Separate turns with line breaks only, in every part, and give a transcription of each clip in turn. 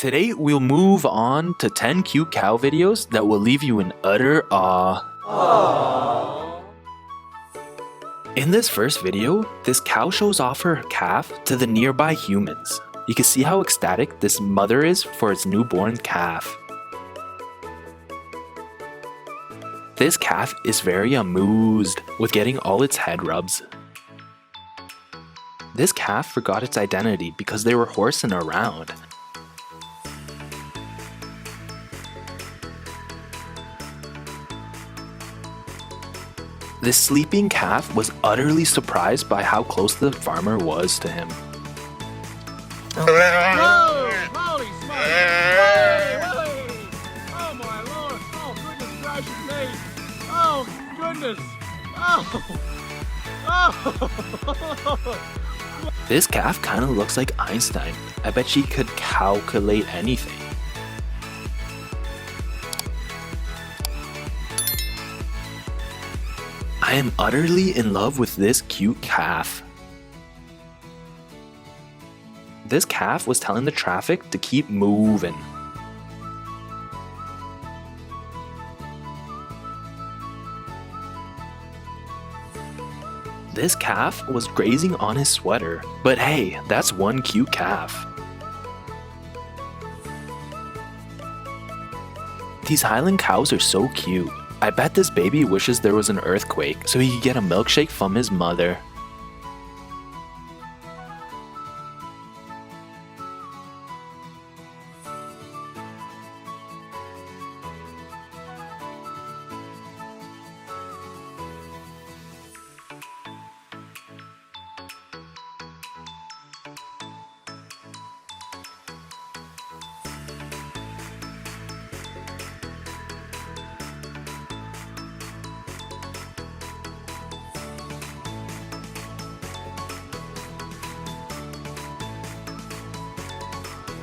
Today we'll move on to 10 cute cow videos that will leave you in utter awe. Aww. In this first video, this cow shows off her calf to the nearby humans. You can see how ecstatic this mother is for its newborn calf. This calf is very amused with getting all its head rubs. This calf forgot its identity because they were horsing around. This sleeping calf was utterly surprised by how close the farmer was to him.
Whoa! Holy smokes! Hey, hey! Oh my lord! Oh goodness gracious me! Oh goodness! Oh!
This calf kinda looks like Einstein. I bet she could calculate anything. I am utterly in love with this cute calf. This calf was telling the traffic to keep moving. This calf was grazing on his sweater, but hey, that's one cute calf. These Highland cows are so cute. I bet this baby wishes there was an earthquake so he could get a milkshake from his mother.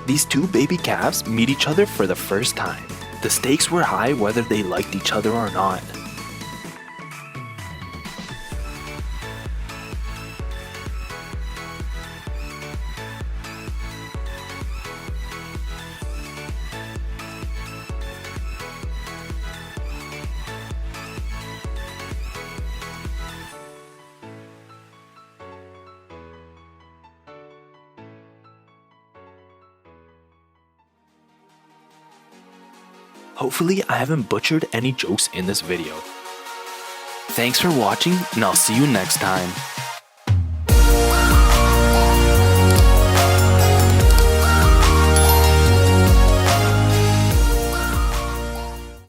These two baby calves meet each other for the first time. The stakes were high whether they liked each other or not. Hopefully I haven't butchered any jokes in this video. Thanks for watching and I'll see you next time.